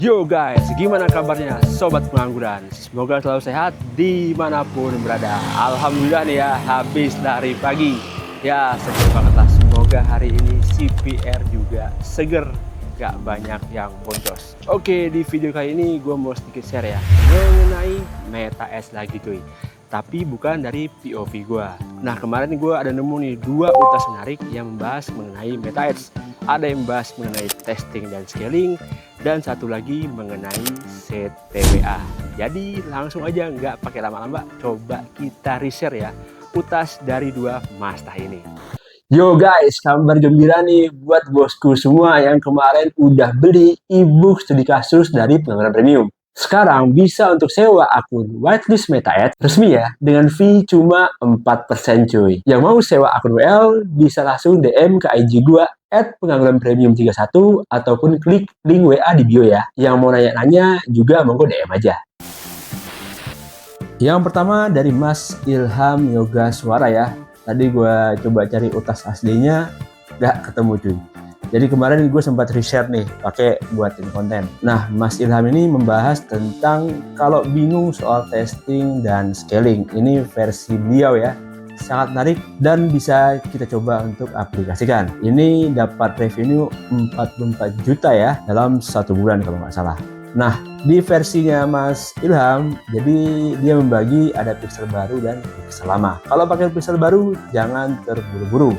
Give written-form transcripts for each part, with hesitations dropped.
Yo guys, gimana kabarnya sobat pengangguran? Semoga selalu sehat dimanapun berada. Alhamdulillah nih ya, habis dari pagi. Ya seger banget lah, semoga hari ini CPR juga seger, gak banyak yang boncos. Oke, di video kali ini gue mau sedikit share ya mengenai MetaS lagi cuy, tapi bukan dari POV gue. Nah kemarin gue ada nemu nih dua utas menarik yang membahas mengenai MetaS. Ada yang membahas mengenai testing dan scaling, dan satu lagi mengenai CTWA. Jadi langsung aja nggak pakai lama-lama, coba kita reshare ya utas dari dua mastah ini. Yo guys, kabar gembira nih buat bosku semua yang kemarin udah beli ebook studi kasus dari Pengangguran Premium. Sekarang bisa untuk sewa akun whitelist MetaS resmi ya, dengan fee cuma 4% cuy. Yang mau sewa akun WL bisa langsung DM ke IG gua @pengangguranpremium31 ataupun klik link WA di bio ya. Yang mau nanya-nanya juga monggo DM aja. Yang pertama dari Mas Ilham Yoga Suara ya. Tadi gua coba cari utas aslinya, nggak ketemu cuy. Jadi kemarin gue sempat reshare nih, pakai buatin konten. Nah, Mas Ilham ini membahas tentang kalau bingung soal testing dan scaling. Ini versi beliau ya, sangat menarik dan bisa kita coba untuk aplikasikan. Ini dapat revenue 44 juta ya dalam 1 bulan kalau nggak salah. Nah, di versinya Mas Ilham, jadi dia membagi ada pixel baru dan pixel lama. Kalau pakai pixel baru, jangan terburu-buru.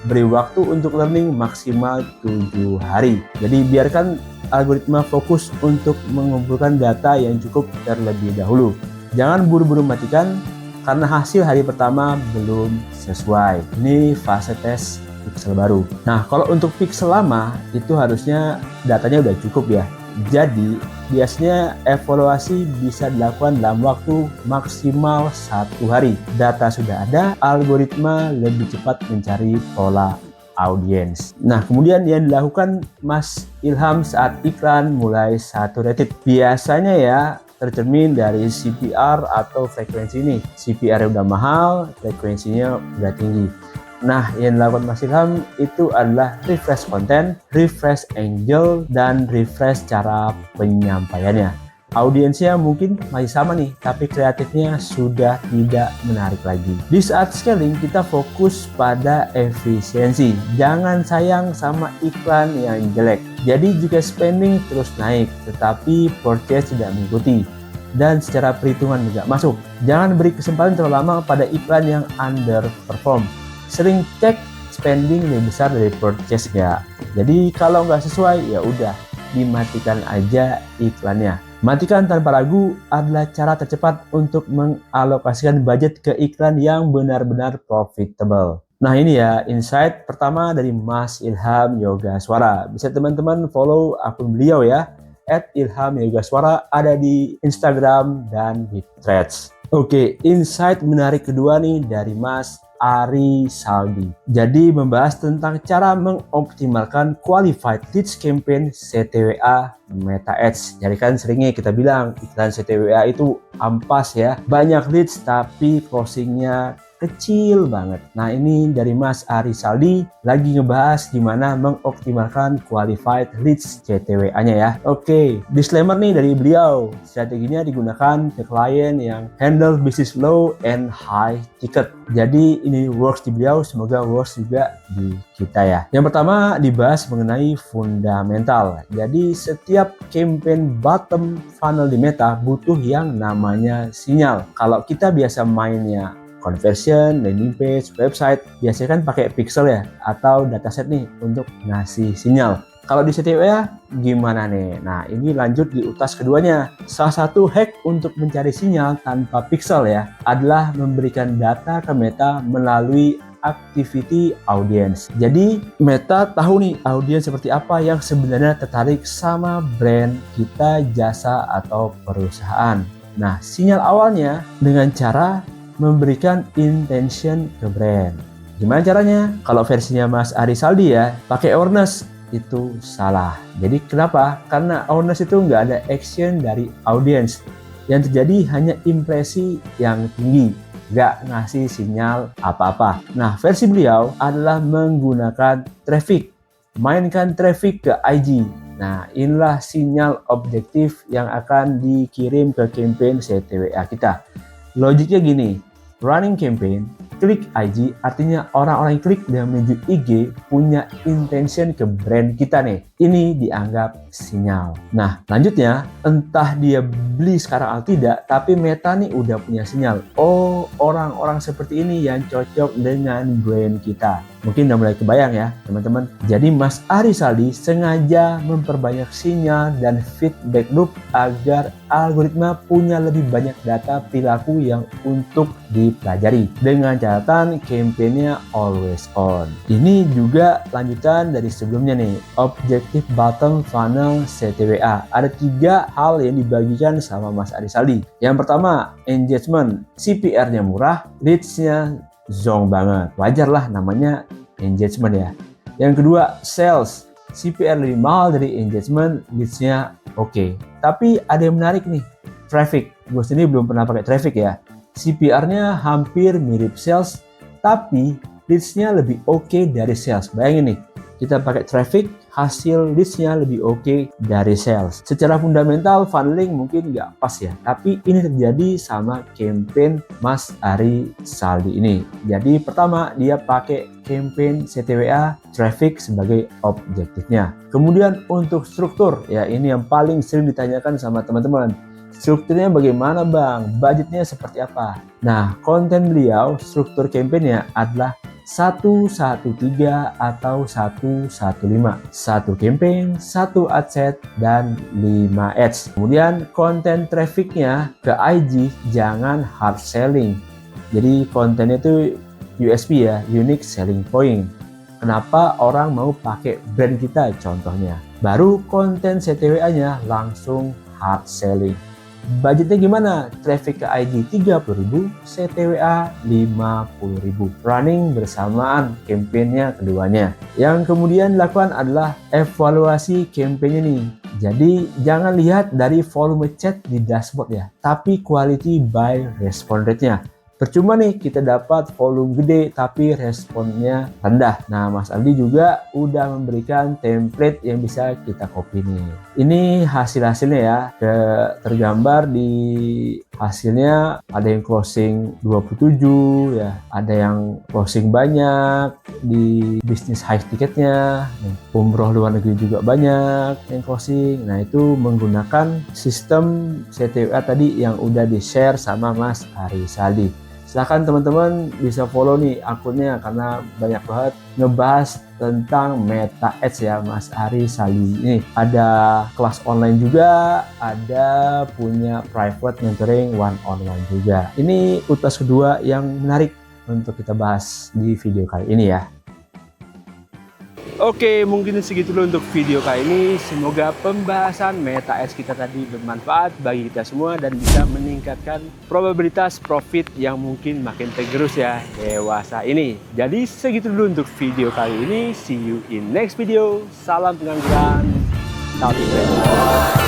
Beri waktu untuk learning maksimal 7 hari. Jadi biarkan algoritma fokus untuk mengumpulkan data yang cukup terlebih dahulu. Jangan buru-buru matikan karena hasil hari pertama belum sesuai. Ini fase tes pixel baru. Nah, kalau untuk pixel lama itu harusnya datanya udah cukup ya. Jadi biasanya evaluasi bisa dilakukan dalam waktu maksimal 1 hari. Data sudah ada, algoritma lebih cepat mencari pola audiens. Nah, kemudian yang dilakukan Mas Ilham saat iklan mulai saturated. Biasanya ya tercermin dari CPR atau frekuensi ini. CPR udah mahal, frekuensinya udah tinggi. Nah, yang dilakukan Mas Ilham itu adalah refresh konten, refresh angle, dan refresh cara penyampaiannya. Audiensnya mungkin masih sama nih, tapi kreatifnya sudah tidak menarik lagi. Di saat scaling, kita fokus pada efisiensi. Jangan sayang sama iklan yang jelek. Jadi jika spending terus naik, tetapi purchase tidak mengikuti, dan secara perhitungan juga masuk. Jangan beri kesempatan terlalu lama pada iklan yang underperform. Sering cek spending lebih besar dari purchase nggak. Jadi kalau nggak sesuai ya udah dimatikan aja iklannya. Matikan tanpa ragu adalah cara tercepat untuk mengalokasikan budget ke iklan yang benar-benar profitable. Nah ini ya insight pertama dari Mas Ilham Yoga Suara. Bisa teman-teman follow akun beliau ya @ilhamyogaswara, ada di Instagram dan di Threads. Oke, insight menarik kedua nih dari Mas Ari Saldi. Jadi membahas tentang cara mengoptimalkan qualified leads campaign CTWA MetaS. Jadi kan seringnya kita bilang iklan CTWA itu ampas ya, banyak leads tapi closingnya kecil banget. Nah ini dari Mas Ari Saldi lagi ngebahas gimana mengoptimalkan qualified leads CTWA-nya ya. Oke, disclaimer nih dari beliau. Strateginya digunakan ke klien yang handle business low and high ticket. Jadi ini works di beliau, semoga works juga di kita ya. Yang pertama dibahas mengenai fundamental. Jadi setiap campaign bottom funnel di Meta butuh yang namanya sinyal. Kalau kita biasa mainnya conversion, landing page, website, biasanya kan pakai pixel ya atau dataset nih untuk ngasih sinyal. Kalau di CTWA gimana nih? Nah ini lanjut di utas keduanya. Salah satu hack untuk mencari sinyal tanpa pixel ya adalah memberikan data ke Meta melalui activity audience. Jadi Meta tahu nih audiens seperti apa yang sebenarnya tertarik sama brand kita, jasa, atau perusahaan. Nah sinyal awalnya dengan cara memberikan intention ke brand. Gimana caranya? Kalau versinya Mas Ari Saldi ya, pakai awareness itu salah. Jadi kenapa? Karena awareness itu nggak ada action dari audience. Yang terjadi hanya impresi yang tinggi, nggak ngasih sinyal apa-apa. Nah, versi beliau adalah menggunakan traffic. Mainkan traffic ke IG, Nah, inilah sinyal objektif yang akan dikirim ke campaign CTWA kita. Logiknya gini, running campaign, klik IG, artinya orang-orang yang klik dan menuju IG punya intention ke brand kita nih. Ini dianggap sinyal. Nah, lanjutnya, entah dia beli sekarang atau tidak, tapi Meta nih udah punya sinyal. Oh, orang-orang seperti ini yang cocok dengan brand kita. Mungkin udah mulai kebayang ya, teman-teman. Jadi Mas Ari Saldi sengaja memperbanyak sinyal dan feedback loop agar algoritma punya lebih banyak data perilaku yang untuk dipelajari. Dengan catatan campaign-nya always on. Ini juga lanjutan dari sebelumnya nih, Objective Bottom Funnel CTWA. Ada 3 hal yang dibagikan sama Mas Ari Saldi. Yang pertama, engagement. CPR-nya murah, leads-nya zong banget. Wajar lah namanya engagement ya. Yang kedua, sales. CPR lebih mahal dari engagement, leads-nya oke. Tapi ada yang menarik nih, traffic. Gue sendiri belum pernah pakai traffic ya. CPR-nya hampir mirip sales, tapi leads-nya lebih oke dari sales. Bayangin nih, kita pakai traffic, hasil leads-nya lebih oke dari sales. Secara fundamental, funneling mungkin nggak pas ya, tapi ini terjadi sama campaign Mas Ari Saldi ini. Jadi pertama, dia pakai campaign CTWA traffic sebagai objektifnya. Kemudian untuk struktur, ya ini yang paling sering ditanyakan sama teman-teman. Strukturnya bagaimana bang? Budgetnya seperti apa? Nah, konten beliau, struktur campaignnya adalah 113 atau 115. 1 campaign, 1 ad set, dan 5 ads. Kemudian konten trafficnya ke IG jangan hard selling. Jadi kontennya itu USP ya, unique selling point. Kenapa orang mau pakai brand kita contohnya. Baru konten CTWA-nya langsung hard selling. Budgetnya gimana? Traffic ke IG 30.000, CTWA 50.000. Running bersamaan campaign-nya keduanya. Yang kemudian dilakukan adalah evaluasi campaign-nya nih. Jadi jangan lihat dari volume chat di dashboard ya, tapi quality by response rate-nya. Percuma nih kita dapat volume gede tapi responnya rendah. Nah, Mas Aldi juga udah memberikan template yang bisa kita copy nih. Ini hasil-hasilnya ya. Tergambar di hasilnya ada yang closing 27 ya, ada yang closing banyak di bisnis high ticketnya. Umroh luar negeri juga banyak yang closing. Nah, itu menggunakan sistem CTWA tadi yang udah di-share sama Mas Ari Saldi. Silahkan teman-teman bisa follow nih akunnya karena banyak banget ngebahas tentang Meta Ads ya Mas Ari Saldi. Ini ada kelas online juga, ada punya private mentoring one-on-one juga. Ini utas kedua yang menarik untuk kita bahas di video kali ini ya. Oke, mungkin segitu dulu untuk video kali ini. Semoga pembahasan Meta Ads kita tadi bermanfaat bagi kita semua dan bisa meningkatkan probabilitas profit yang mungkin makin tergerus ya dewasa ini. Jadi segitu dulu untuk video kali ini. See you in next video. Salam pengangguran. Salam